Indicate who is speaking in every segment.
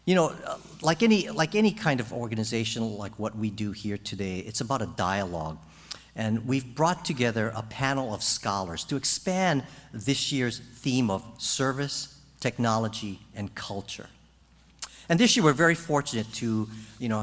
Speaker 1: You know, like any kind of organization like what we do here today, it's about a dialogue. And we've brought together a panel of scholars to expand this year's theme of service, technology, and culture. And this year we're very fortunate to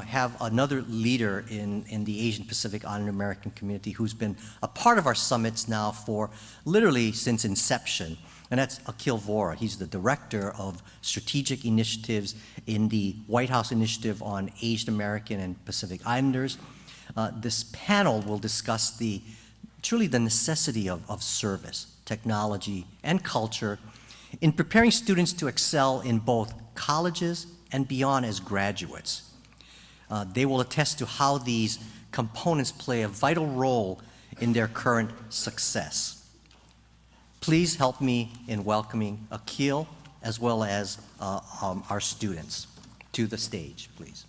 Speaker 1: have another leader in the Asian Pacific Island American community who's been a part of our summits now for literally since inception. And that's Akhil Vora. He's the Director of Strategic Initiatives in the White House Initiative on Asian American and Pacific Islanders. This panel will discuss truly the necessity of service, technology, and culture in preparing students to excel in both colleges and beyond as graduates. They will attest to how these components play a vital role in their current success. Please help me in welcoming Akhil as well as our students to the stage, please.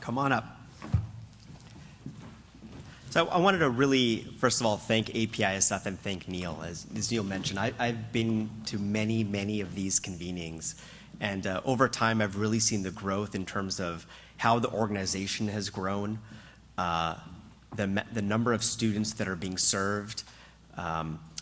Speaker 2: Come on up. So I wanted to really, first of all, thank APIASF and thank Neil. As Neil mentioned, I've been to many of these convenings. And over time, I've really seen the growth in terms of how the organization has grown, the number of students that are being served,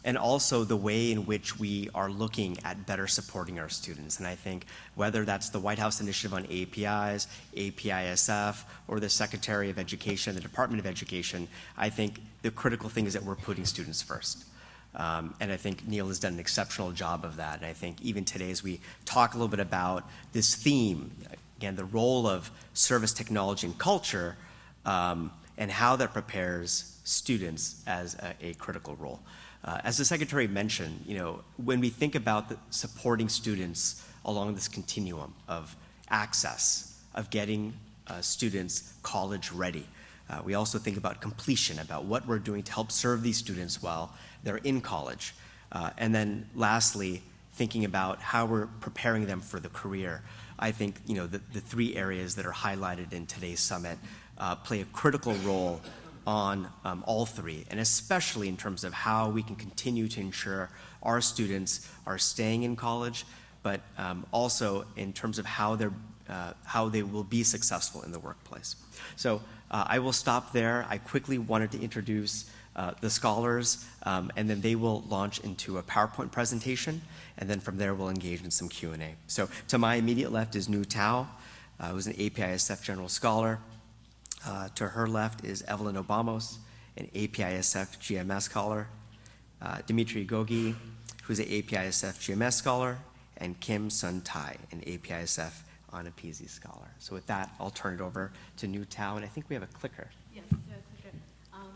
Speaker 2: and also the way in which we are looking at better supporting our students. And I think whether that's the White House Initiative on APIs, APISF, or the Secretary of Education, the Department of Education, I think the critical thing is that we're putting students first. And I think Neil has done an exceptional job of that. And I think even today as we talk a little bit about this theme, again, the role of service, technology, and culture, and how that prepares students as a critical role. As the Secretary mentioned, when we think about supporting students along this continuum of access, of getting students college ready, we also think about completion, about what we're doing to help serve these students while they're in college. And then lastly, thinking about how we're preparing them for the career. I think the three areas that are highlighted in today's summit play a critical role on all three, and especially in terms of how we can continue to ensure our students are staying in college, but also in terms of how they will be successful in the workplace. So I will stop there. I quickly wanted to introduce the scholars, and then they will launch into a PowerPoint presentation, and then from there we'll engage in some Q&A. So to my immediate left is Nu Tao, who's an APISF General Scholar. To her left is Evelyn Obamos, an APISF GMS Scholar, Dimitri Gogi, who's an APISF GMS Scholar, and Kim Sun Tai, an APISF Onapisi Scholar. So with that, I'll turn it over to Nu Tao, and I think we have a clicker.
Speaker 3: Yes, we have a clicker.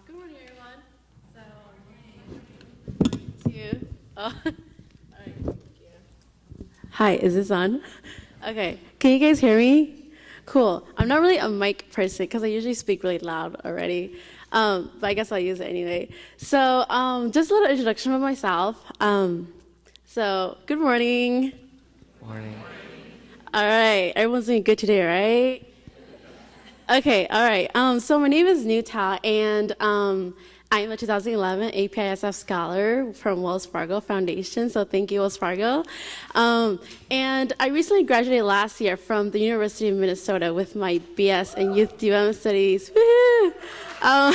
Speaker 3: Good morning, everyone. All right, thank you. Hi, is this on? Okay, can you guys hear me? Cool. I'm not really a mic person because I usually speak really loud already, but I guess I'll use it anyway. So just a little introduction of myself. So good morning.
Speaker 2: Morning.
Speaker 3: All right. Everyone's doing good today, right? Okay. All right. So my name is Nu Tao, and I'm a 2011 APISF Scholar from Wells Fargo Foundation, so thank you, Wells Fargo. And I recently graduated last year from the University of Minnesota with my BS in Youth Development Studies. And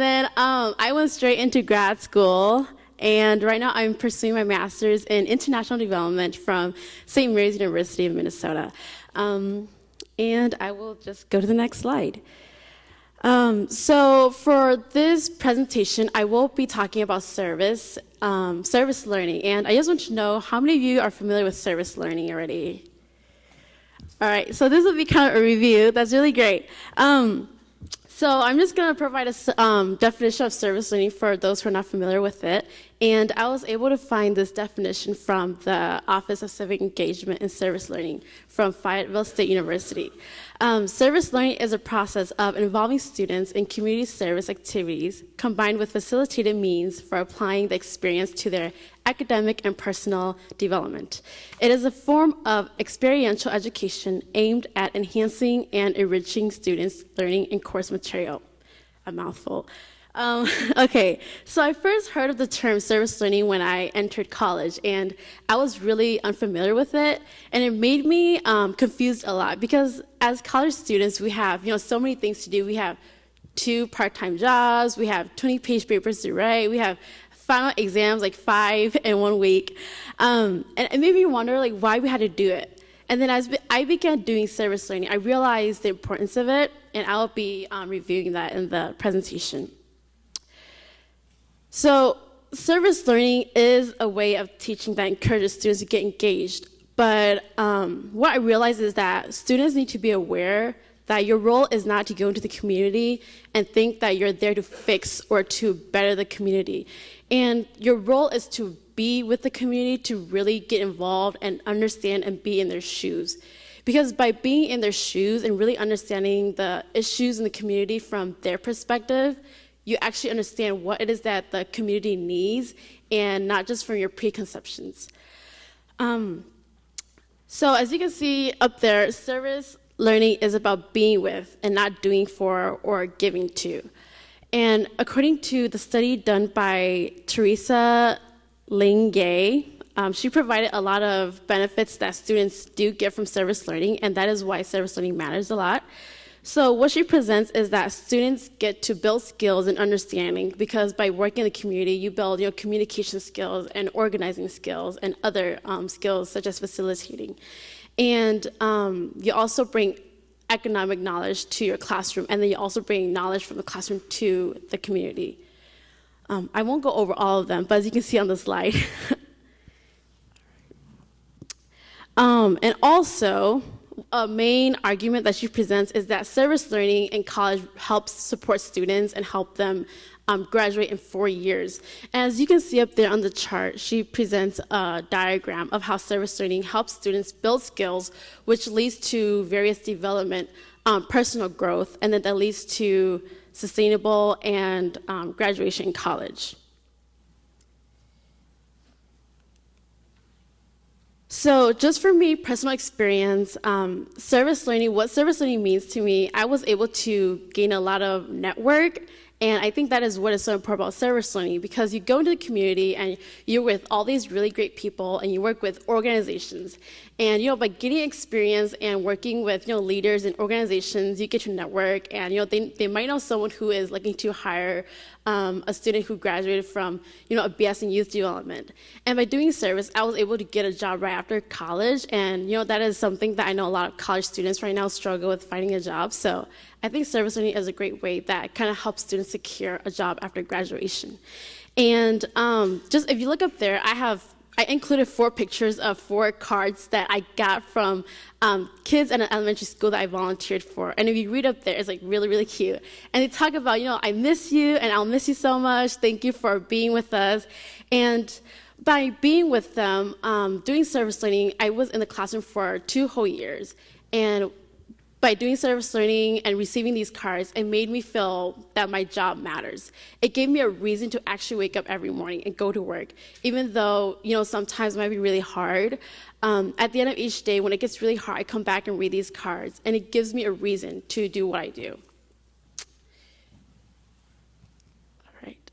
Speaker 3: then I went straight into grad school, and right now I'm pursuing my master's in international development from St. Mary's University of Minnesota. And I will just go to the next slide. So for this presentation, I will be talking about service learning. And I just want to know how many of you are familiar with service learning already? All right, so this will be kind of a review. That's really great. So I'm just going to provide a definition of service learning for those who are not familiar with it. And I was able to find this definition from the Office of Civic Engagement and Service Learning from Fayetteville State University. Service learning is a process of involving students in community service activities combined with facilitated means for applying the experience to their academic and personal development. It is a form of experiential education aimed at enhancing and enriching students' learning and course material. A mouthful. Okay, so I first heard of the term service learning when I entered college, and I was really unfamiliar with it, and it made me confused a lot because as college students, we have so many things to do. We have 2 part-time jobs, we have 20-page papers to write, we have final exams, like 5 in 1 week, and it made me wonder why we had to do it. And then as I began doing service learning, I realized the importance of it, and I'll be reviewing that in the presentation. So service learning is a way of teaching that encourages students to get engaged. But what I realized is that students need to be aware that your role is not to go into the community and think that you're there to fix or to better the community. And your role is to be with the community, to really get involved and understand and be in their shoes. Because by being in their shoes and really understanding the issues in the community from their perspective, you actually understand what it is that the community needs and not just from your preconceptions. So as you can see up there, service learning is about being with and not doing for or giving to. And according to the study done by Teresa Ling-Gay, she provided a lot of benefits that students do get from service learning, and that is why service learning matters a lot. So what she presents is that students get to build skills and understanding because by working in the community, you build communication skills and organizing skills and other skills such as facilitating. And you also bring economic knowledge to your classroom, and then you also bring knowledge from the classroom to the community. I won't go over all of them, but as you can see on the slide. And also, a main argument that she presents is that service learning in college helps support students and help them graduate in 4 years. And as you can see up there on the chart, she presents a diagram of how service learning helps students build skills, which leads to various development, personal growth, and then that leads to sustainable and graduation in college. So just for me, personal experience, what service learning means to me, I was able to gain a lot of network, and I think that is what is so important about service learning, because you go into the community and you're with all these really great people and you work with organizations. And by getting experience and working with leaders and organizations, you get to network, and they might know someone who is looking to hire a student who graduated from a BS in youth development. And by doing service, I was able to get a job right after college, and that is something that I know a lot of college students right now struggle with finding a job. So I think service learning is a great way that kind of helps students secure a job after graduation. And just if you look up there, I included 4 pictures of 4 cards that I got from kids at an elementary school that I volunteered for. And if you read up there, it's really, really cute. And they talk about, I miss you and I'll miss you so much. Thank you for being with us. And by being with them, doing service learning, I was in the classroom for 2 whole years. And by doing service learning and receiving these cards, it made me feel that my job matters. It gave me a reason to actually wake up every morning and go to work, even though, sometimes it might be really hard. At the end of each day, when it gets really hard, I come back and read these cards, and it gives me a reason to do what I do. All right.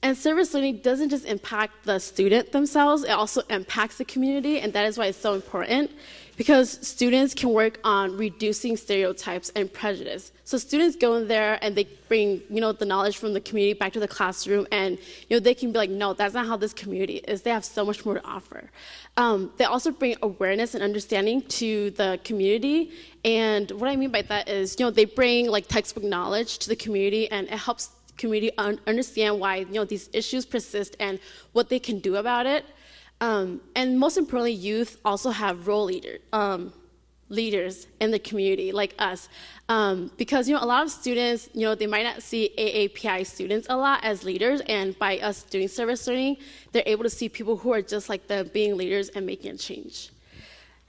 Speaker 3: And service learning doesn't just impact the student themselves, it also impacts the community, and that is why it's so important. Because students can work on reducing stereotypes and prejudice. So students go in there and they bring, the knowledge from the community back to the classroom, and they can be like, no, that's not how this community is. They have so much more to offer. They also bring awareness and understanding to the community. And what I mean by that is, they bring textbook knowledge to the community, and it helps community understand why these issues persist and what they can do about it. And most importantly, youth also have role leaders in the community like us. Because, a lot of students, they might not see AAPI students a lot as leaders, and by us doing service learning, they're able to see people who are just like them being leaders and making a change.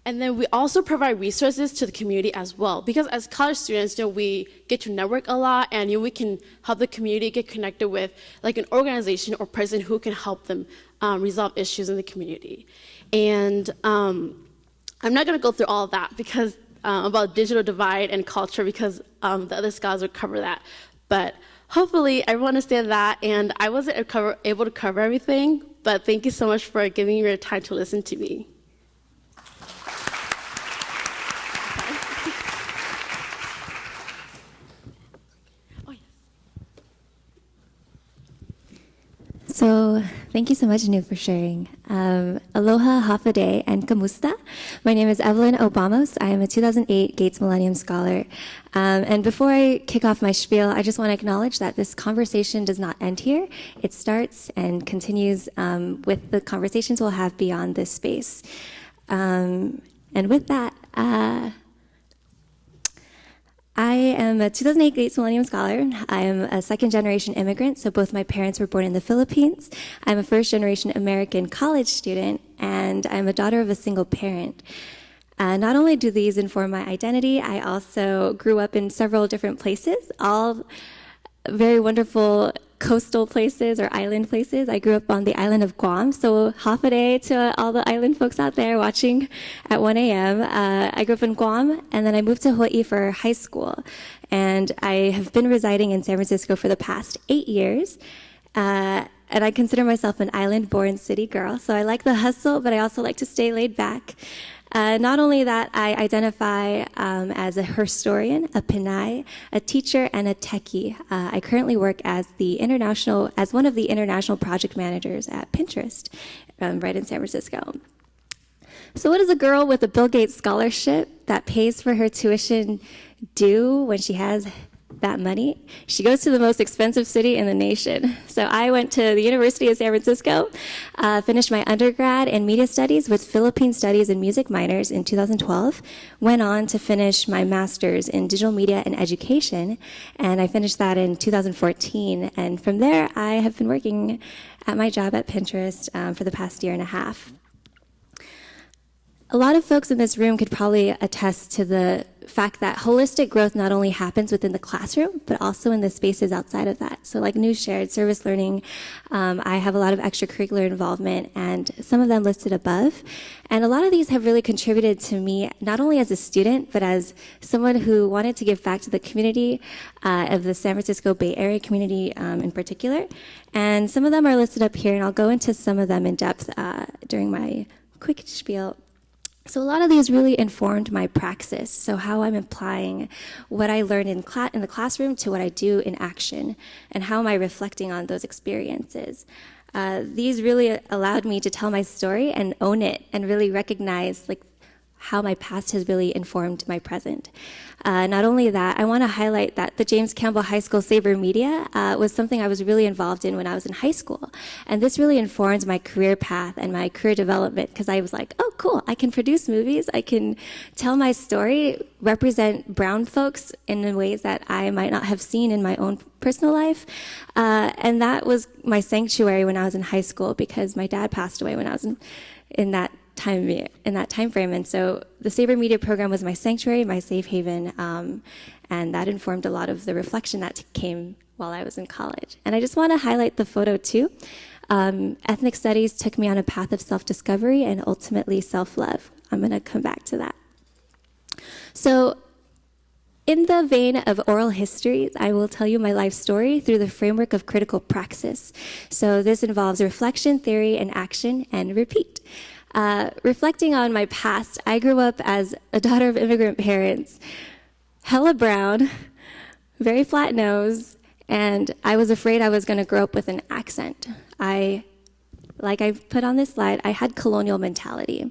Speaker 3: And then we also provide resources to the community as well, because as college students, we get to network a lot, and we can help the community get connected with like an organization or person who can help them resolve issues in the community. And I'm not going to go through all of that because about digital divide and culture, because the other scholars will cover that. But hopefully everyone understands that, and I wasn't able to cover everything, but thank you so much for giving me your time to listen to me.
Speaker 4: So thank you so much, Anu, for sharing. Aloha, hafade, and kamusta. My name is Evelyn Obamos. I am a 2008 Gates Millennium Scholar. And before I kick off my spiel, I just want to acknowledge that this conversation does not end here. It starts and continues with the conversations we'll have beyond this space. And with that, I am a 2008 Gates Millennium Scholar. I am a second-generation immigrant, so both my parents were born in the Philippines. I'm a first-generation American college student, and I'm a daughter of a single parent. Not only do these inform my identity, I also grew up in several different places, all very wonderful coastal places or island places. I grew up on the island of Guam, so half a day to all the island folks out there watching at 1 a.m. I grew up in Guam, and then I moved to Hawaii for high school. And I have been residing in San Francisco for the past 8 years. And I consider myself an island-born city girl, so I like the hustle, but I also like to stay laid back. Not only that, I identify as a historian, a Pinay, a teacher, and a techie. I currently work as one of the international project managers at Pinterest, right in San Francisco. So what does a girl with a Bill Gates scholarship that pays for her tuition do when she has that money? She goes to the most expensive city in the nation. So I went to the University of San Francisco, finished my undergrad in media studies with Philippine studies and music minors in 2012, went on to finish my master's in digital media and education, and I finished that in 2014. And from there, I have been working at my job at Pinterest for the past year and a half. A lot of folks in this room could probably attest to the fact that holistic growth not only happens within the classroom, but also in the spaces outside of that. So like New shared, service learning, I have a lot of extracurricular involvement, and some of them listed above. And a lot of these have really contributed to me, not only as a student, but as someone who wanted to give back to the community of the San Francisco Bay Area community in particular. And some of them are listed up here, and I'll go into some of them in depth during my quick spiel. So a lot of these really informed my praxis, so how I'm applying what I learned in the classroom to what I do in action, and how am I reflecting on those experiences. These really allowed me to tell my story and own it, and really recognize how my past has really informed my present. Not only that, I want to highlight that the James Campbell High School Saber Media was something I was really involved in when I was in high school. And this really informed my career path and my career development, because I was like, oh, cool, I can produce movies, I can tell my story, represent brown folks in ways that I might not have seen in my own personal life. And that was my sanctuary when I was in high school, because my dad passed away when I was in that time frame. And so the Saber Media program was my sanctuary, my safe haven, and that informed a lot of the reflection that came while I was in college. And I just want to highlight the photo too. Ethnic studies took me on a path of self-discovery and ultimately self-love. I'm going to come back to that. So in the vein of oral histories, I will tell you my life story through the framework of critical praxis. So this involves reflection, theory, and action, and repeat. Reflecting on my past, I grew up as a daughter of immigrant parents, hella brown, very flat nose, and I was afraid I was going to grow up with an accent. Like I put on this slide, I had colonial mentality.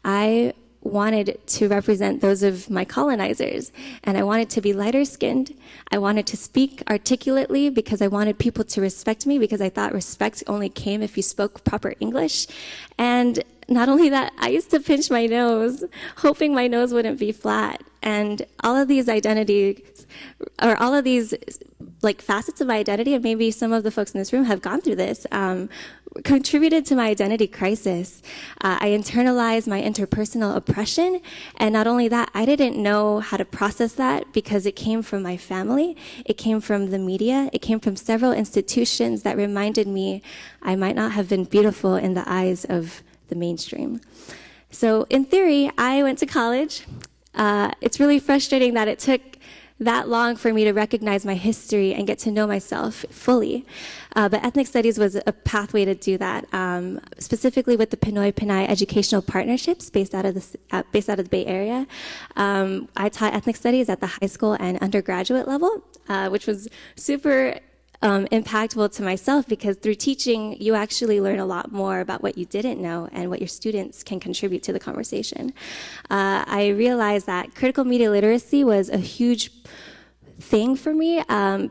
Speaker 4: I wanted to represent those of my colonizers, and I wanted to be lighter skinned. I wanted to speak articulately because I wanted people to respect me, because I thought respect only came if you spoke proper English. And not only that, I used to pinch my nose, hoping my nose wouldn't be flat. And all of these identities, or all of these like facets of my identity, and maybe some of the folks in this room have gone through this, contributed to my identity crisis. I internalized my interpersonal oppression, and not only that, I didn't know how to process that because it came from my family, it came from the media, it came from several institutions that reminded me I might not have been beautiful in the eyes of the mainstream. So in theory, I went to college. It's really frustrating that it took that long for me to recognize my history and get to know myself fully. But ethnic studies was a pathway to do that, specifically with the Pinoy Pinay educational partnerships based out of the Bay Area. I taught ethnic studies at the high school and undergraduate level, which was super impactful to myself, because through teaching, you actually learn a lot more about what you didn't know and what your students can contribute to the conversation. I realized that critical media literacy was a huge thing for me,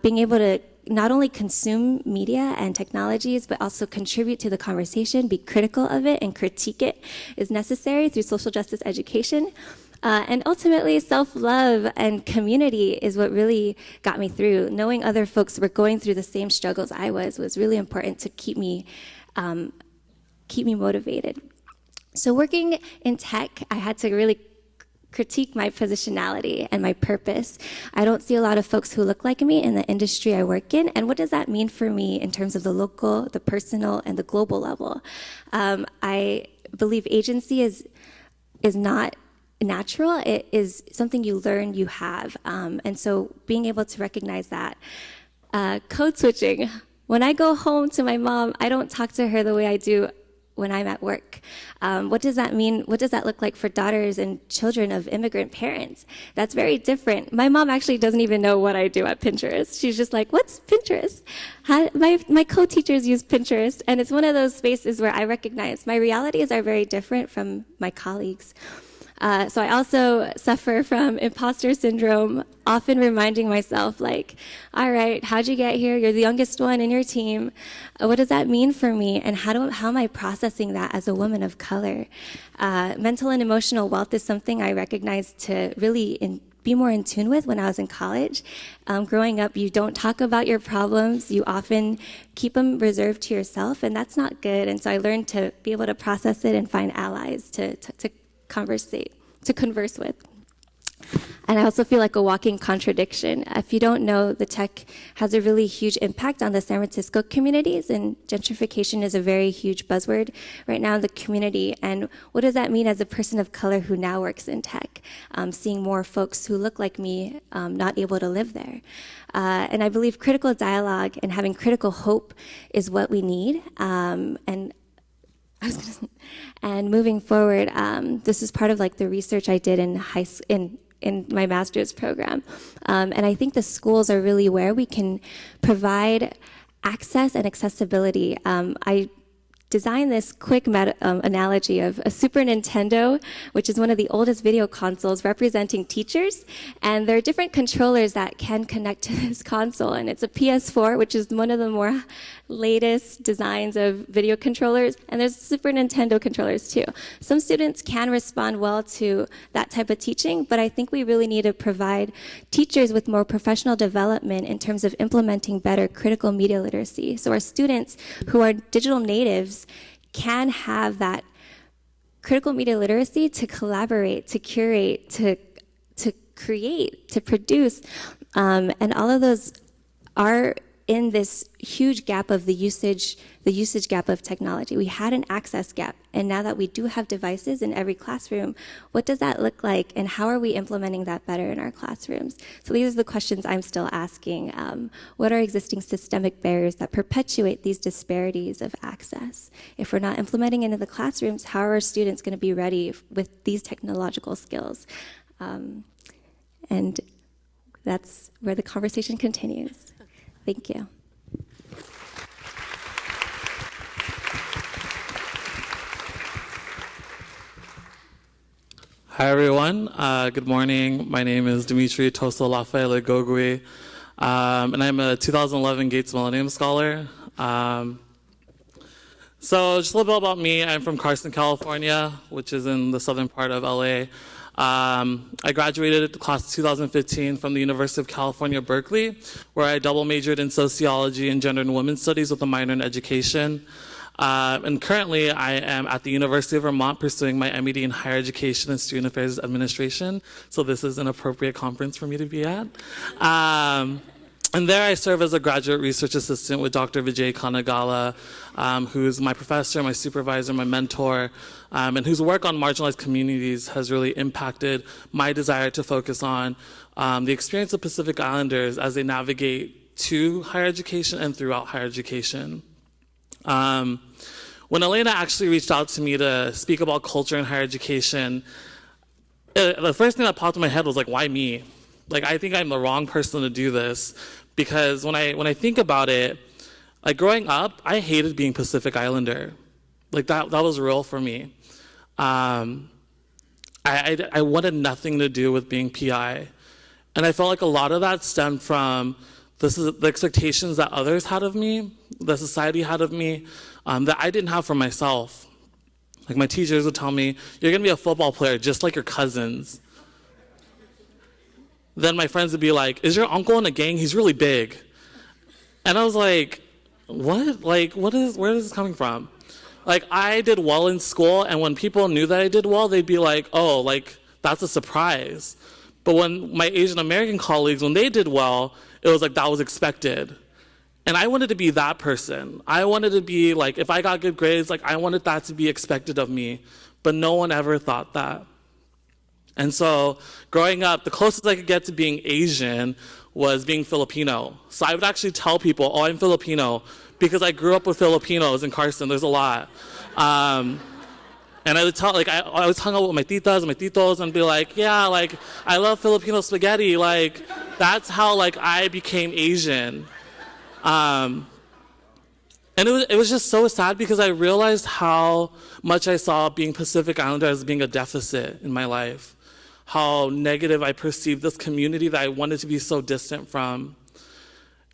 Speaker 4: being able to not only consume media and technologies, but also contribute to the conversation, be critical of it, and critique it is necessary through social justice education. And ultimately, self-love and community is what really got me through. Knowing other folks were going through the same struggles I was really important to keep me motivated. So working in tech, I had to really critique my positionality and my purpose. I don't see a lot of folks who look like me in the industry I work in, and what does that mean for me in terms of the local, the personal, and the global level? I believe agency is not natural. It is something you learn, you have. And so being able to recognize that. Code switching. When I go home to my mom, I don't talk to her the way I do when I'm at work. What does that mean? What does that look like for daughters and children of immigrant parents? That's very different. My mom actually doesn't even know what I do at Pinterest. She's just like, what's Pinterest? My co-teachers use Pinterest, and it's one of those spaces where I recognize my realities are very different from my colleagues. So I also suffer from imposter syndrome, often reminding myself, like, all right, how'd you get here? You're the youngest one in your team. What does that mean for me? And how am I processing that as a woman of color? Mental and emotional wealth is something I recognized to really be more in tune with when I was in college. Growing up, you don't talk about your problems. You often keep them reserved to yourself, and that's not good. And so I learned to be able to process it and find allies to converse with. And I also feel like a walking contradiction. If you don't know, the tech has a really huge impact on the San Francisco communities, and gentrification is a very huge buzzword right now in the community. And what does that mean as a person of color who now works in tech? Seeing more folks who look like me not able to live there. And I believe critical dialogue and having critical hope is what we need. And moving forward, this is part of like the research I did in my master's program. And I think the schools are really where we can provide access and accessibility. I designed this quick analogy of a Super Nintendo, which is one of the oldest video consoles representing teachers. And there are different controllers that can connect to this console. And it's a PS4, which is one of the more latest designs of video controllers. And there's Super Nintendo controllers too. Some students can respond well to that type of teaching, but I think we really need to provide teachers with more professional development in terms of implementing better critical media literacy. So our students who are digital natives can have that critical media literacy to collaborate, to curate, to create, to produce, and all of those are in this huge gap of the usage gap of technology. We had an access gap, and now that we do have devices in every classroom, what does that look like, and how are we implementing that better in our classrooms? So these are the questions I'm still asking. What are existing systemic barriers that perpetuate these disparities of access? If we're not implementing it in the classrooms, how are our students going to be ready with these technological skills? And that's where the conversation continues. Thank you.
Speaker 5: Hi, everyone. Good morning. My name is Dimitri Toso Lafaele Gogui, and I'm a 2011 Gates Millennium Scholar. So just a little bit about me. I'm from Carson, California, which is in the southern part of LA. I graduated class of 2015 from the University of California, Berkeley, where I double majored in sociology and gender and women's studies with a minor in education. And currently, I am at the University of Vermont pursuing my MED in Higher Education and Student Affairs Administration. So this is an appropriate conference for me to be at. And there I serve as a graduate research assistant with Dr. Vijay Kanagala, who's my professor, my supervisor, my mentor, and whose work on marginalized communities has really impacted my desire to focus on the experience of Pacific Islanders as they navigate to higher education and throughout higher education. When Elena actually reached out to me to speak about culture in higher education, the first thing that popped in my head was like, why me? Like, I think I'm the wrong person to do this, because when I think about it, like growing up, I hated being Pacific Islander. Like that was real for me. I wanted nothing to do with being PI. And I felt like a lot of that stemmed from the expectations that others had of me, the society had of me, that I didn't have for myself. Like my teachers would tell me, you're gonna be a football player just like your cousins. Then my friends would be like, is your uncle in a gang? He's really big. And I was like, what? Like, where is this coming from? Like, I did well in school, and when people knew that I did well, they'd be like, oh, like, that's a surprise. But when my Asian American colleagues, when they did well, it was like that was expected. And I wanted to be that person. I wanted to be like, if I got good grades, like I wanted that to be expected of me. But no one ever thought that. And so growing up, the closest I could get to being Asian was being Filipino. So I would actually tell people, oh, I'm Filipino, because I grew up with Filipinos in Carson. There's a lot. And I would tell, like, I always hung out with my titas and my titos and be like, yeah, like, I love Filipino spaghetti. Like, that's how, like, I became Asian. And it was just so sad because I realized how much I saw being Pacific Islander as being a deficit in my life. How negative I perceived this community that I wanted to be so distant from.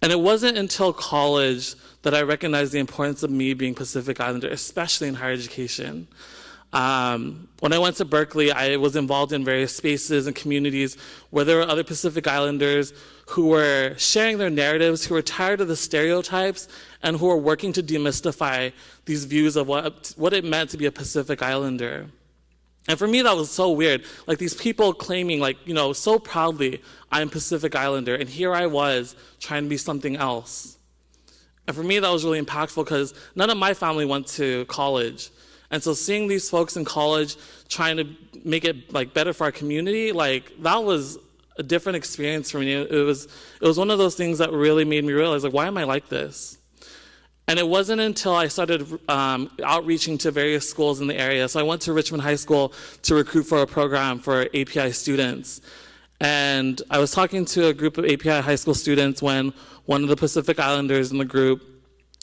Speaker 5: And it wasn't until college that I recognized the importance of me being Pacific Islander, especially in higher education. When I went to Berkeley, I was involved in various spaces and communities where there were other Pacific Islanders who were sharing their narratives, who were tired of the stereotypes, and who were working to demystify these views of what it meant to be a Pacific Islander. And for me, that was so weird. Like these people claiming, like, you know, so proudly, I'm Pacific Islander, and here I was trying to be something else. And for me, that was really impactful because none of my family went to college. And so seeing these folks in college trying to make it like better for our community, like that was a different experience for me. It was one of those things that really made me realize, like, why am I like this? And it wasn't until I started outreaching to various schools in the area. So I went to Richmond High School to recruit for a program for API students. And I was talking to a group of API high school students when one of the Pacific Islanders in the group,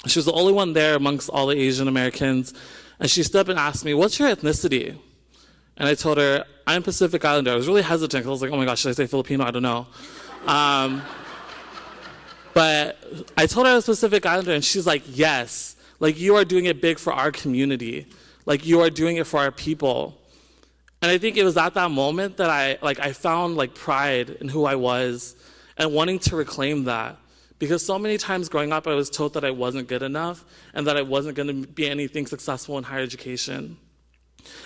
Speaker 5: she was the only one there amongst all the Asian Americans, and she stood up and asked me, what's your ethnicity? And I told her, I'm Pacific Islander. I was really hesitant because I was like, oh my gosh, should I say Filipino? I don't know. But I told her I was Pacific Islander, and she's like, yes, like you are doing it big for our community. Like you are doing it for our people. And I think it was at that moment that I found like pride in who I was and wanting to reclaim that. Because so many times growing up, I was told that I wasn't good enough and that I wasn't going to be anything successful in higher education.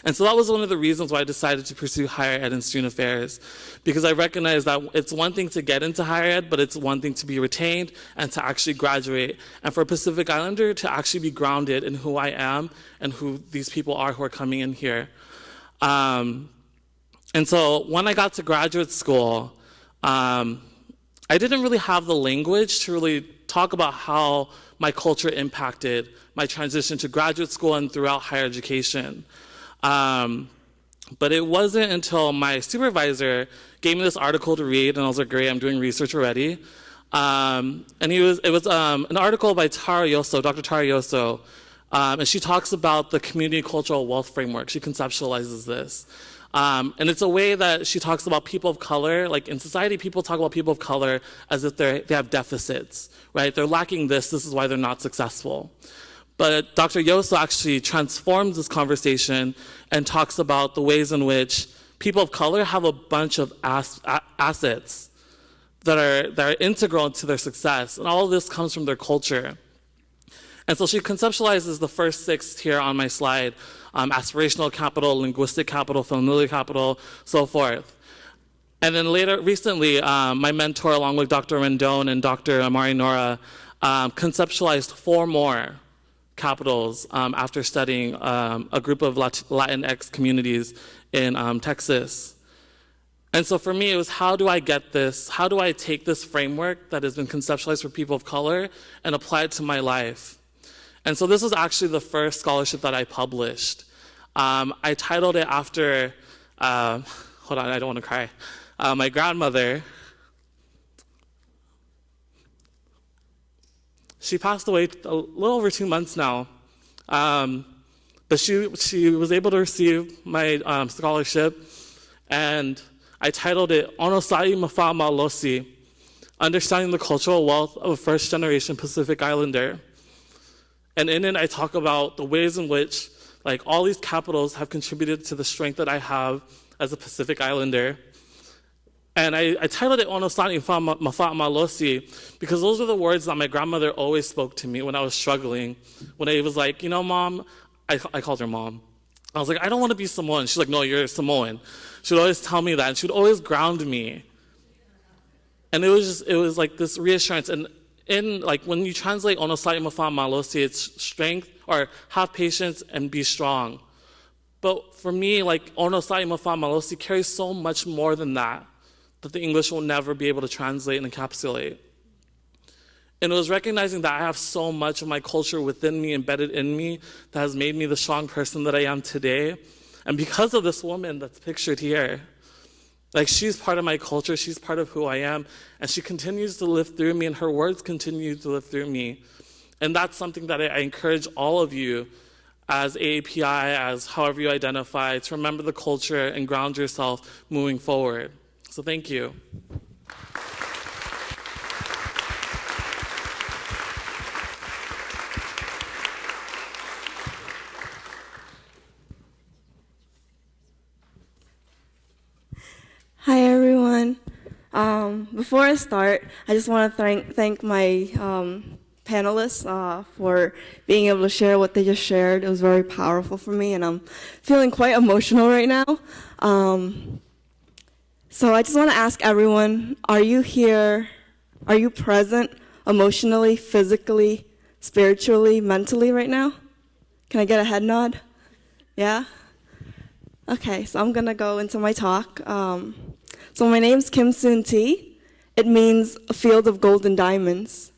Speaker 5: And so that was one of the reasons why I decided to pursue higher ed and student affairs, because I recognized that it's one thing to get into higher ed, but it's one thing to be retained and to actually graduate. And for a Pacific Islander to actually be grounded in who I am and who these people are who are coming in here. And so when I got to graduate school, I didn't really have the language to really talk about how my culture impacted my transition to graduate school and throughout higher education. But it wasn't until my supervisor gave me this article to read, and I was like, great, I'm doing research already. And it was an article by Tara Yoso, Dr. Tara Yoso, and she talks about the community cultural wealth framework. She conceptualizes this. And it's a way that she talks about people of color. Like in society, people talk about people of color as if they have deficits, right? They're lacking this is why they're not successful. But Dr. Yoso actually transforms this conversation and talks about the ways in which people of color have a bunch of assets that are integral to their success. And all of this comes from their culture. And so she conceptualizes the first 6 here on my slide, aspirational capital, linguistic capital, familial capital, so forth. And then recently, my mentor, along with Dr. Rendon and Dr. Amari Nora, conceptualized 4 more capitals after studying a group of Latinx communities in Texas. And so for me, it was how do I get this? How do I take this framework that has been conceptualized for people of color and apply it to my life? And so this was actually the first scholarship that I published. I titled it after, hold on, I don't want to cry. My grandmother. She passed away a little over 2 months now, but she was able to receive my scholarship, and I titled it Onosai Mafama Losi, Understanding the Cultural Wealth of a First-Generation Pacific Islander. And in it, I talk about the ways in which all these capitals have contributed to the strength that I have as a Pacific Islander. And I titled it Onosani Mafa'ama Losi because those are the words that my grandmother always spoke to me when I was struggling. When I was like, Mom, I called her Mom. I was like, I don't want to be Samoan. She's like, no, you're Samoan. She would always tell me that, and she would always ground me. And it was like this reassurance. And when you translate Onosai Mafa'ama Losi, it's strength, or have patience and be strong. But for me, Onosai Mafa'ama Losi carries so much more than that the English will never be able to translate and encapsulate. And it was recognizing that I have so much of my culture within me, embedded in me, that has made me the strong person that I am today. And because of this woman that's pictured here, she's part of my culture, she's part of who I am, and she continues to live through me, and her words continue to live through me. And that's something that I encourage all of you as AAPI, as however you identify, to remember the culture and ground yourself moving forward. So thank you.
Speaker 6: Hi, everyone. Before I start, I just want to thank my panelists for being able to share what they just shared. It was very powerful for me, and I'm feeling quite emotional right now. So I just want to ask everyone, are you here, are you present emotionally, physically, spiritually, mentally right now? Can I get a head nod? Yeah? Okay, so I'm going to go into my talk. So my name's Kim Soon T. It means a field of gold and diamonds.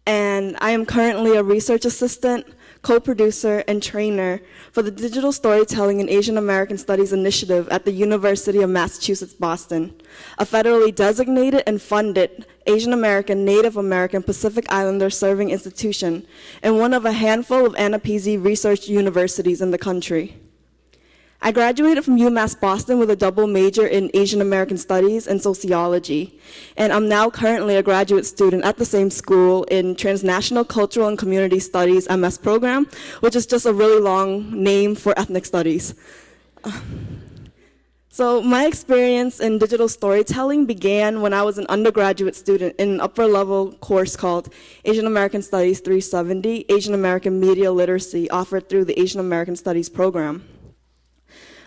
Speaker 6: And I am currently a research assistant, co-producer, and trainer for the Digital Storytelling and Asian American Studies Initiative at the University of Massachusetts, Boston, a federally designated and funded Asian American, Native American, Pacific Islander serving institution, and one of a handful of APIASF research universities in the country. I graduated from UMass Boston with a double major in Asian American Studies and Sociology, and I'm now currently a graduate student at the same school in Transnational Cultural and Community Studies MS program, which is just a really long name for ethnic studies. So my experience in digital storytelling began when I was an undergraduate student in an upper-level course called Asian American Studies 370, Asian American Media Literacy, offered through the Asian American Studies program.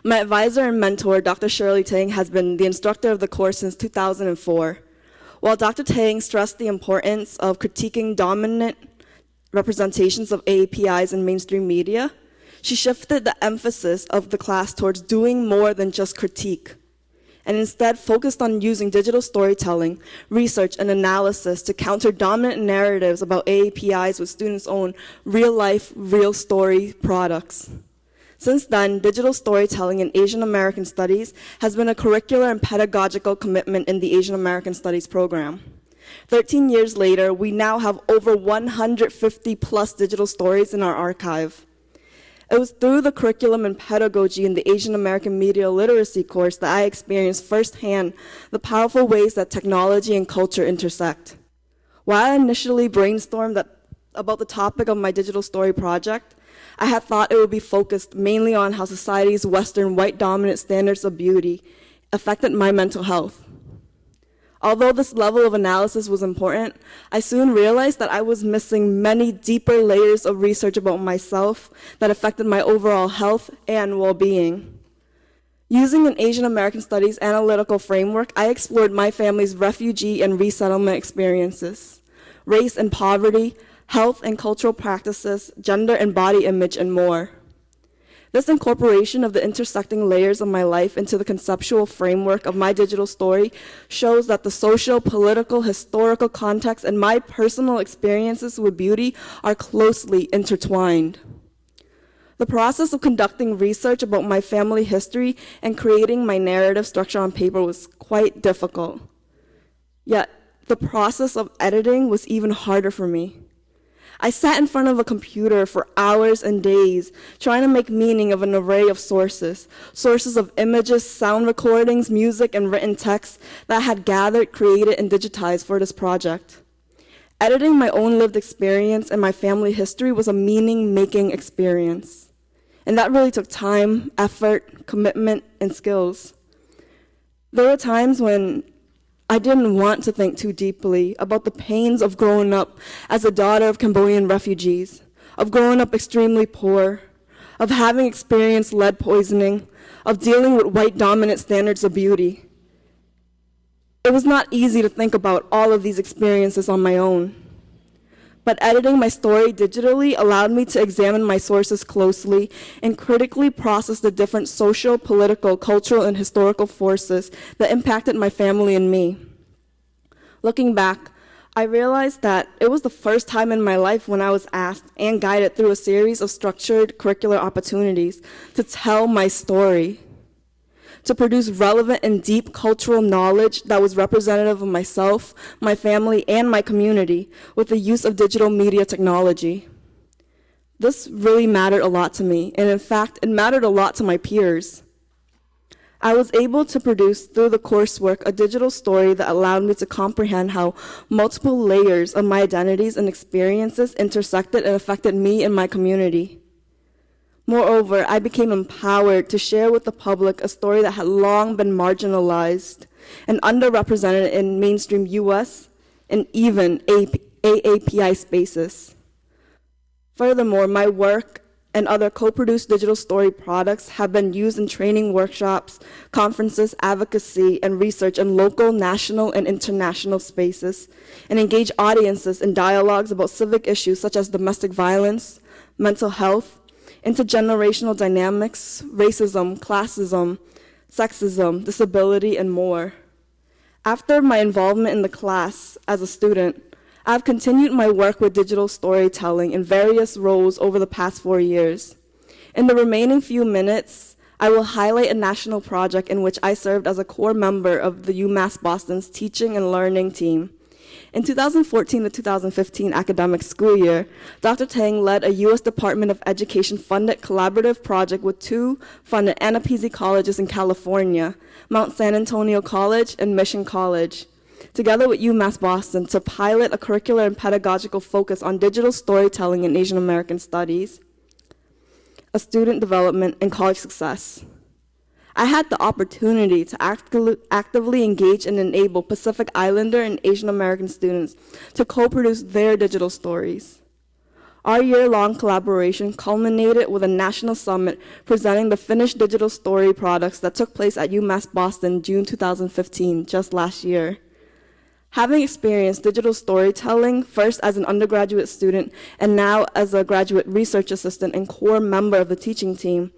Speaker 6: My advisor and mentor, Dr. Shirley Tang, has been the instructor of the course since 2004. While Dr. Tang stressed the importance of critiquing dominant representations of APIs in mainstream media, she shifted the emphasis of the class towards doing more than just critique, and instead focused on using digital storytelling, research, and analysis to counter dominant narratives about APIs with students' own real-life, real-story products. Since then, digital storytelling in Asian American Studies has been a curricular and pedagogical commitment in the Asian American Studies program. 13 years later, we now have over 150 plus digital stories in our archive. It was through the curriculum and pedagogy in the Asian American Media Literacy course that I experienced firsthand the powerful ways that technology and culture intersect. While I initially brainstormed about the topic of my digital story project, I had thought it would be focused mainly on how society's Western white dominant standards of beauty affected my mental health. Although this level of analysis was important, I soon realized that I was missing many deeper layers of research about myself that affected my overall health and well-being. Using an Asian American Studies analytical framework, I explored my family's refugee and resettlement experiences, race and poverty, health and cultural practices, gender and body image, and more. This incorporation of the intersecting layers of my life into the conceptual framework of my digital story shows that the social, political, historical context, and my personal experiences with beauty are closely intertwined. The process of conducting research about my family history and creating my narrative structure on paper was quite difficult. Yet, the process of editing was even harder for me. I sat in front of a computer for hours and days trying to make meaning of an array of sources of images, sound recordings, music, and written text that I had gathered, created, and digitized for this project. Editing my own lived experience and my family history was a meaning-making experience. And that really took time, effort, commitment, and skills. There were times when I didn't want to think too deeply about the pains of growing up as a daughter of Cambodian refugees, of growing up extremely poor, of having experienced lead poisoning, of dealing with white dominant standards of beauty. It was not easy to think about all of these experiences on my own. But editing my story digitally allowed me to examine my sources closely and critically process the different social, political, cultural, and historical forces that impacted my family and me. Looking back, I realized that it was the first time in my life when I was asked and guided through a series of structured curricular opportunities to tell my story, to produce relevant and deep cultural knowledge that was representative of myself, my family, and my community with the use of digital media technology. This really mattered a lot to me, and in fact, it mattered a lot to my peers. I was able to produce through the coursework a digital story that allowed me to comprehend how multiple layers of my identities and experiences intersected and affected me and my community. Moreover, I became empowered to share with the public a story that had long been marginalized and underrepresented in mainstream US and even AAPI spaces. Furthermore, my work and other co-produced digital story products have been used in training workshops, conferences, advocacy, and research in local, national, and international spaces, and engage audiences in dialogues about civic issues such as domestic violence, mental health, intergenerational dynamics, racism, classism, sexism, disability, and more. After my involvement in the class as a student, I've continued my work with digital storytelling in various roles over the past 4 years. In the remaining few minutes, I will highlight a national project in which I served as a core member of the UMass Boston's teaching and learning team. In 2014 to 2015 academic school year, Dr. Tang led a U.S. Department of Education-funded collaborative project with 2 funded APIASF colleges in California, Mount San Antonio College and Mission College, together with UMass Boston to pilot a curricular and pedagogical focus on digital storytelling in Asian American studies, student development, and college success. I had the opportunity to actively engage and enable Pacific Islander and Asian American students to co-produce their digital stories. Our year-long collaboration culminated with a national summit presenting the finished digital story products that took place at UMass Boston June 2015, just last year. Having experienced digital storytelling, first as an undergraduate student and now as a graduate research assistant and core member of the teaching team,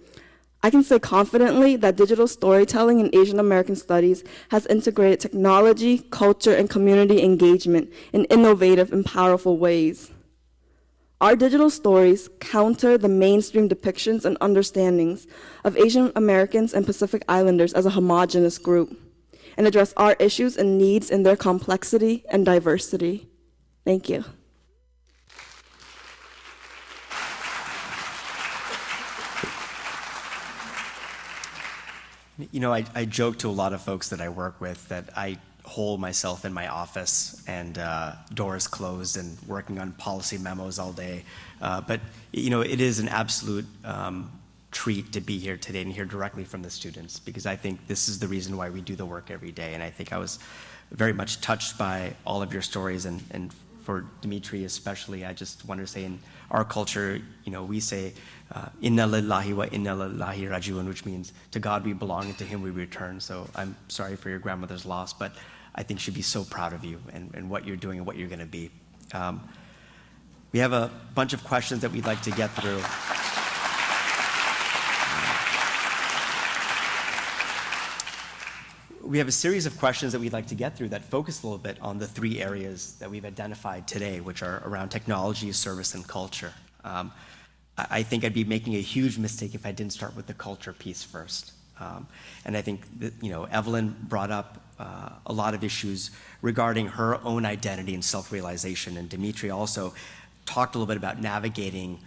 Speaker 6: I can say confidently that digital storytelling in Asian American studies has integrated technology, culture, and community engagement in innovative and powerful ways. Our digital stories counter the mainstream depictions and understandings of Asian Americans and Pacific Islanders as a homogeneous group, and address our issues and needs in their complexity and diversity. Thank you.
Speaker 2: You know, I joke to a lot of folks that I work with that I hole myself in my office and doors closed and working on policy memos all day. But, you know, it is an absolute treat to be here today and hear directly from the students, because I think this is the reason why we do the work every day. And I think I was very much touched by all of your stories, and for Dimitri especially, I just want to say in our culture, you know, we say, Inna lillahi wa inna lillahi rajiun, which means to God we belong and to Him we return. So I'm sorry for your grandmother's loss, but I think she'd be so proud of you and what you're doing and what you're going to be. We have a bunch of questions that we'd like to get through. We have a series of questions that we'd like to get through that focus a little bit on the three areas that we've identified today, which are around technology, service, and culture. I think I'd be making a huge mistake if I didn't start with the culture piece first. And I think that, you know, Evelyn brought up a lot of issues regarding her own identity and self-realization, and Dimitri also talked a little bit about navigating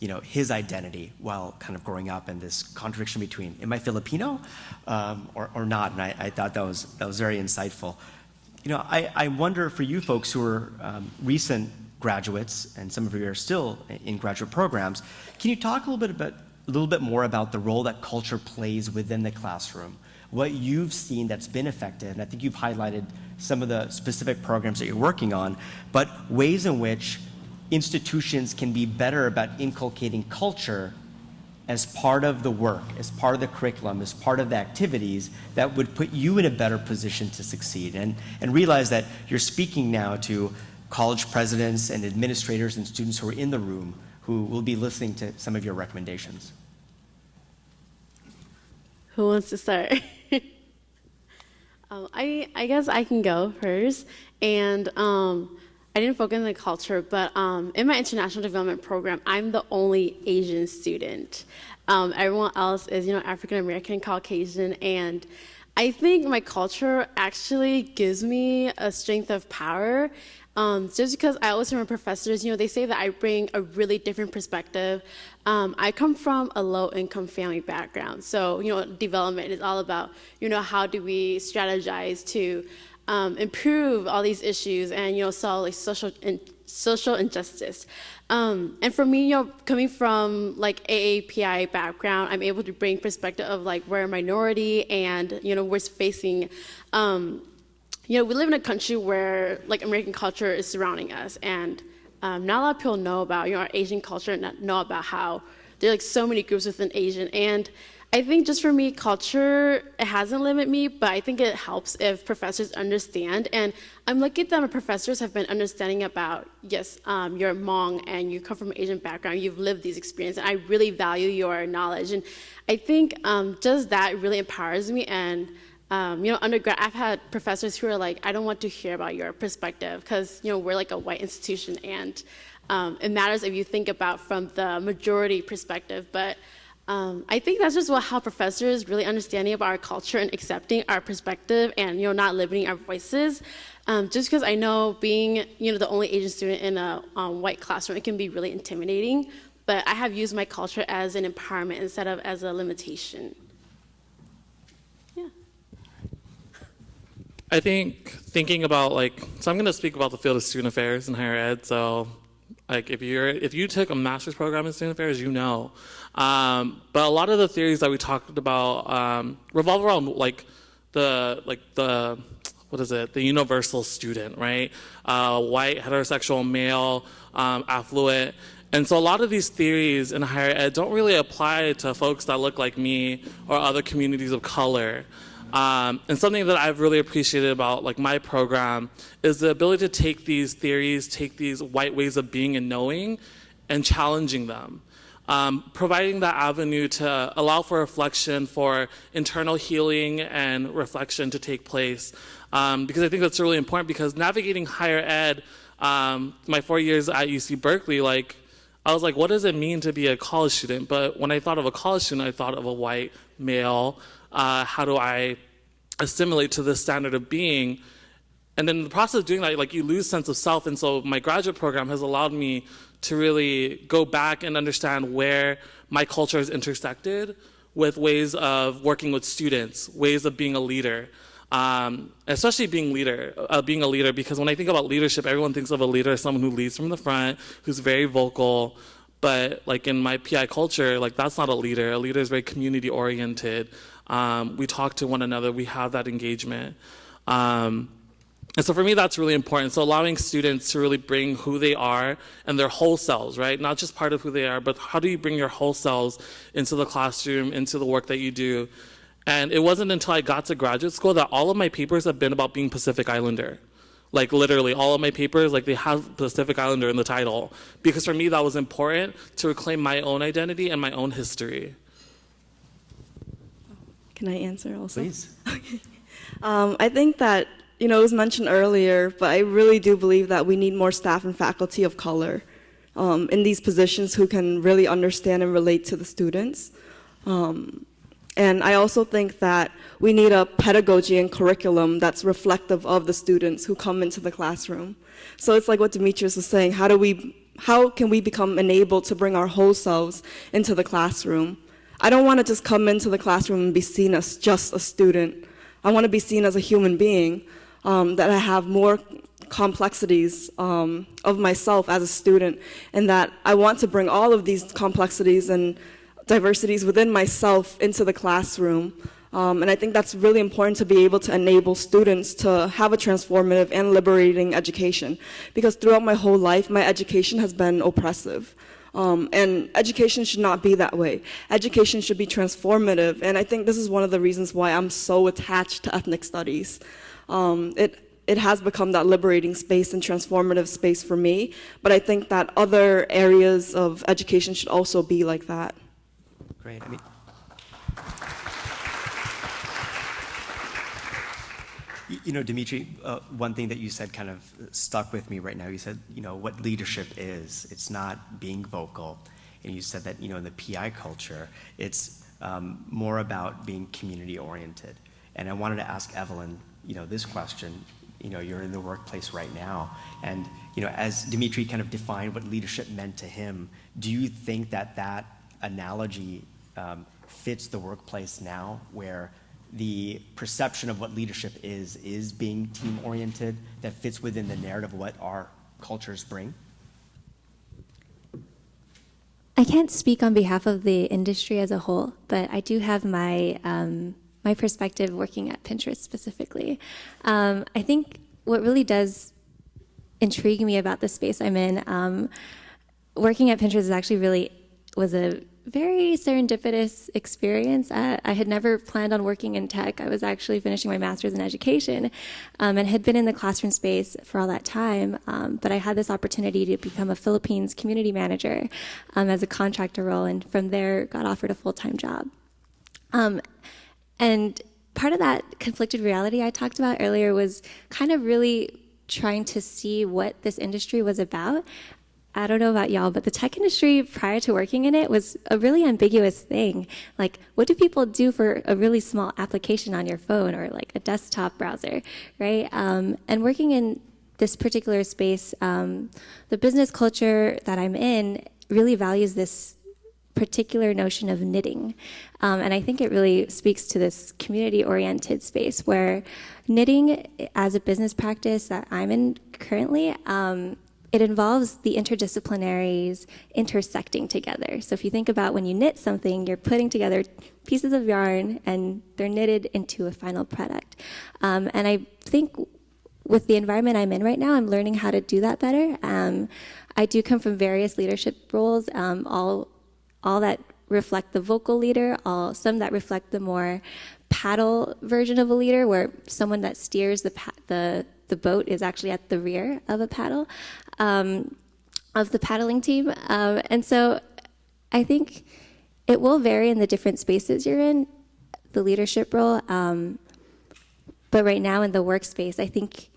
Speaker 2: you know, his identity while kind of growing up, and this contradiction between, am I Filipino or not? And I thought that was very insightful. You know, I wonder for you folks who are recent graduates, and some of you are still in graduate programs, can you talk a little bit more about the role that culture plays within the classroom? What you've seen that's been effective, and I think you've highlighted some of the specific programs that you're working on, but ways in which institutions can be better about inculcating culture as part of the work, as part of the curriculum, as part of the activities that would put you in a better position to succeed. And realize that you're speaking now to college presidents and administrators and students who are in the room who will be listening to some of your recommendations.
Speaker 3: Who wants to start? I guess I can go first. And I didn't focus on the culture, but in my international development program, I'm the only Asian student. Everyone else is, you know, African American, Caucasian, and I think my culture actually gives me a strength of power. Just because I always hear my professors, you know, they say that I bring a really different perspective. I come from a low-income family background, so, you know, development is all about, you know, how do we strategize to improve all these issues and, you know, solve like social injustice. And for me, you know, coming from like AAPI background, I'm able to bring perspective of like we're a minority and, you know, we're facing, you know, we live in a country where like American culture is surrounding us, and not a lot of people know about, you know, our Asian culture and not know about how there are like so many groups within Asian. And I think just for me, culture, it hasn't limited me, but I think it helps if professors understand. And I'm lucky that my professors have been understanding about, yes, you're Hmong and you come from an Asian background, you've lived these experiences, and I really value your knowledge. And I think just that really empowers me. And you know, undergrad, I've had professors who are like, I don't want to hear about your perspective because, you know, we're like a white institution, and it matters if you think about from the majority perspective. But I think that's just how professors really understanding about our culture and accepting our perspective and, you know, not limiting our voices. Just because I know being, you know, the only Asian student in a white classroom, it can be really intimidating. But I have used my culture as an empowerment instead of as a limitation.
Speaker 5: I think thinking about so I'm going to speak about the field of student affairs in higher ed. So like if you took a master's program in student affairs, you know. But a lot of the theories that we talked about revolve around the universal student, right? White, heterosexual, male, affluent. And so a lot of these theories in higher ed don't really apply to folks that look like me or other communities of color. And something that I've really appreciated about my program is the ability to take these theories, take these white ways of being and knowing, and challenging them. Providing that avenue to allow for reflection, for internal healing and reflection to take place. Because I think that's really important, because navigating higher ed, my 4 years at UC Berkeley, I was like, what does it mean to be a college student? But when I thought of a college student, I thought of a white male. How do I assimilate to this standard of being? And then in the process of doing that, you lose sense of self. And so my graduate program has allowed me to really go back and understand where my culture has intersected with ways of working with students, ways of being a leader, especially being a leader, because when I think about leadership, everyone thinks of a leader as someone who leads from the front, who's very vocal. But like in my PI culture, like that's not a leader. A leader is very community oriented. We talk to one another. We have that engagement. And so for me, that's really important. So allowing students to really bring who they are and their whole selves, right? Not just part of who they are, but how do you bring your whole selves into the classroom, into the work that you do? And it wasn't until I got to graduate school that all of my papers have been about being Pacific Islander. Like literally all of my papers, like they have Pacific Islander in the title. Because for me, that was important to reclaim my own identity and my own history.
Speaker 6: Can I answer also?
Speaker 2: Please.
Speaker 6: I think that, it was mentioned earlier, but I really do believe that we need more staff and faculty of color in these positions who can really understand and relate to the students. And I also think that we need a pedagogy and curriculum that's reflective of the students who come into the classroom. So it's like what Demetrius was saying, how can we become enabled to bring our whole selves into the classroom? I don't want to just come into the classroom and be seen as just a student. I want to be seen as a human being, that I have more complexities of myself as a student, and that I want to bring all of these complexities and diversities within myself into the classroom. And I think that's really important to be able to enable students to have a transformative and liberating education, because throughout my whole life, my education has been oppressive. And education should not be that way. Education should be transformative, and I think this is one of the reasons why I'm so attached to ethnic studies. It has become that liberating space and transformative space for me, but I think that other areas of education should also be like that.
Speaker 2: Great. Dimitri, one thing that you said kind of stuck with me right now. You said, what leadership is. It's not being vocal. And you said that, in the PI culture, it's more about being community-oriented. And I wanted to ask Evelyn, this question. You're in the workplace right now. And, as Dimitri kind of defined what leadership meant to him, do you think that analogy fits the workplace now, where the perception of what leadership is being team-oriented, that fits within the narrative of what our cultures bring?
Speaker 4: I can't speak on behalf of the industry as a whole, but I do have my my perspective working at Pinterest specifically. I think what really does intrigue me about the space I'm in, working at Pinterest was a very serendipitous experience. I had never planned on working in tech. I was actually finishing my master's in education and had been in the classroom space for all that time, but I had this opportunity to become a Philippines community manager as a contractor role, and from there got offered a full-time job. And part of that conflicted reality I talked about earlier was kind of really trying to see what this industry was about. I don't know about y'all, but the tech industry prior to working in it was a really ambiguous thing. Like, what do people do for a really small application on your phone or like a desktop browser, right? And working in this particular space, the business culture that I'm in really values this particular notion of knitting. And I think it really speaks to this community-oriented space where knitting as a business practice that I'm in currently, it involves the interdisciplinaries intersecting together. So if you think about when you knit something, you're putting together pieces of yarn and they're knitted into a final product. And I think with the environment I'm in right now, I'm learning how to do that better. I do come from various leadership roles, all that reflect the vocal leader, some that reflect the more paddle version of a leader, where someone that steers the boat is actually at the rear of a paddle, of the paddling team. And so I think it will vary in the different spaces you're in, the leadership role. But right now in the workspace, I think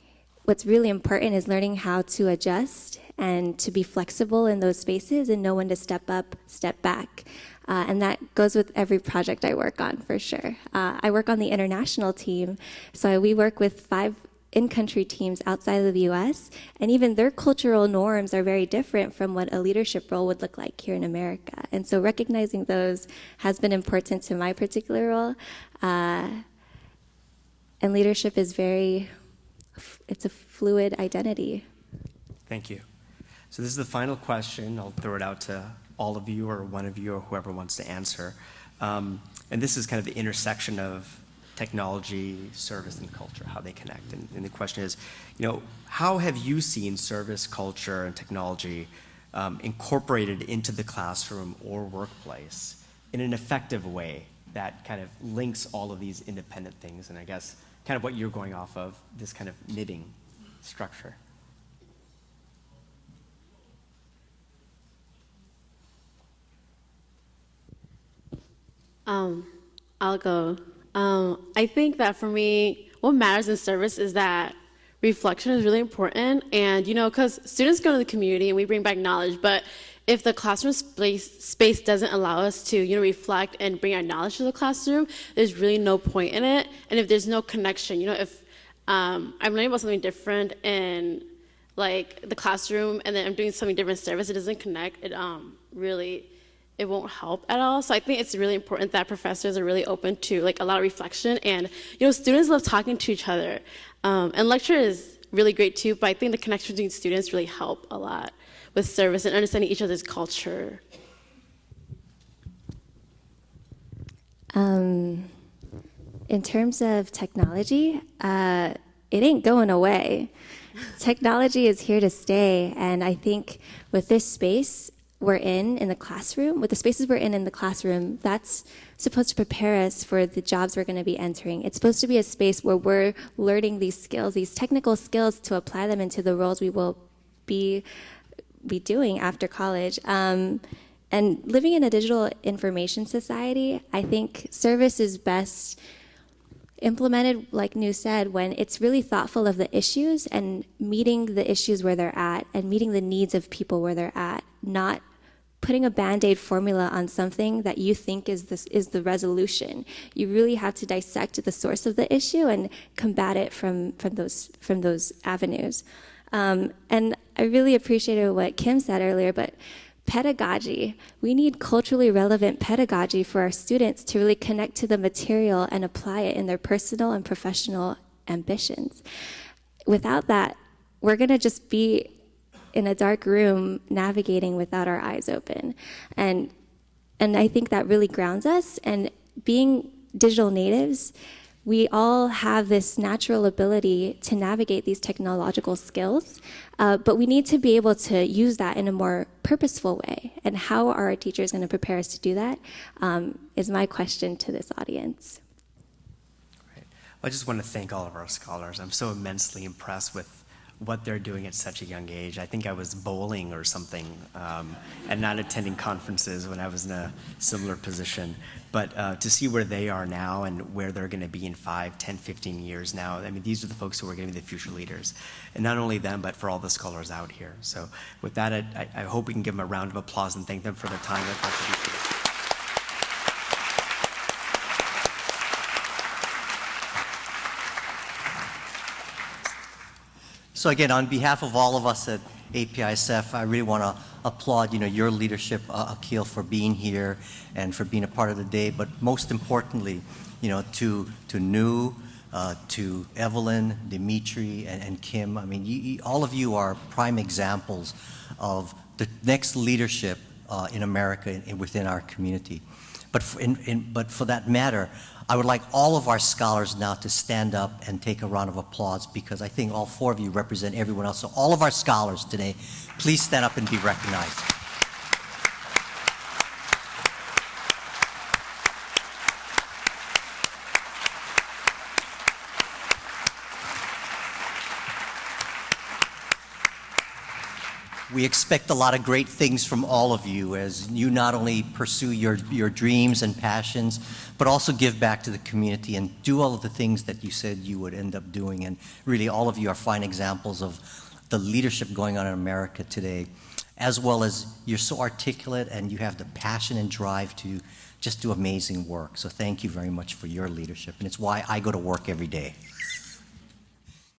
Speaker 4: what's really important is learning how to adjust and to be flexible in those spaces and know when to step up, step back. And that goes with every project I work on, for sure. I work on the international team, so we work with 5 in-country teams outside of the US, and even their cultural norms are very different from what a leadership role would look like here in America. And so recognizing those has been important to my particular role. And leadership is it's a fluid identity.
Speaker 2: Thank you. So this is the final question. I'll throw it out to all of you or one of you or whoever wants to answer. And this is kind of the intersection of technology, service, and culture, how they connect. And the question is, how have you seen service, culture, and technology incorporated into the classroom or workplace in an effective way that kind of links all of these independent things? And I guess kind of what you're going off of, this kind of knitting structure.
Speaker 3: I'll go. I think that for me, what matters in service is that reflection is really important. And, because students go to the community and we bring back knowledge, but if the classroom space doesn't allow us to, reflect and bring our knowledge to the classroom, there's really no point in it. And if there's no connection, if I'm learning about something different in like the classroom and then I'm doing something different in service, it doesn't connect, it won't help at all. So I think it's really important that professors are really open to like a lot of reflection, and students love talking to each other. And lecture is really great too, but I think the connection between students really help a lot with service and understanding each other's culture.
Speaker 4: In terms of technology, it ain't going away. Technology is here to stay, and I think with this space we're in the classroom, with the spaces we're in the classroom, that's supposed to prepare us for the jobs we're going to be entering. It's supposed to be a space where we're learning these skills, these technical skills, to apply them into the roles we will be doing after college. And living in a digital information society, I think service is best implemented, like Nu said, when it's really thoughtful of the issues and meeting the issues where they're at and meeting the needs of people where they're at, not putting a Band-Aid formula on something that you think is the resolution. You really have to dissect the source of the issue and combat it from those avenues. And I really appreciated what Kim said earlier, but pedagogy. We need culturally relevant pedagogy for our students to really connect to the material and apply it in their personal and professional ambitions. Without that, we're going to just be in a dark room navigating without our eyes open. And I think that really grounds us. And being digital natives, we all have this natural ability to navigate these technological skills, but we need to be able to use that in a more purposeful way. And how are our teachers going to prepare us to do that? Is my question to this audience.
Speaker 2: Great. Well, I just want to thank all of our scholars. I'm so immensely impressed with what they're doing at such a young age. I think I was bowling or something and not attending conferences when I was in a similar position. But to see where they are now and where they're going to be in 5, 10, 15 years now, I mean, these are the folks who are going to be the future leaders. And not only them, but for all the scholars out here. So with that, I hope we can give them a round of applause and thank them for their time and contribution.
Speaker 1: So again, on behalf of all of us at APIASF, I really want to applaud, your leadership, Akil, for being here and for being a part of the day. But most importantly, to Nu, to Evelyn, Dimitri, and Kim. I mean, all of you are prime examples of the next leadership in America and within our community. But for that matter, I would like all of our scholars now to stand up and take a round of applause, because I think all 4 of you represent everyone else. So all of our scholars today, please stand up and be recognized. We expect a lot of great things from all of you as you not only pursue your dreams and passions, but also give back to the community and do all of the things that you said you would end up doing. And really, all of you are fine examples of the leadership going on in America today, as well as you're so articulate and you have the passion and drive to just do amazing work. So thank you very much for your leadership. And it's why I go to work every day.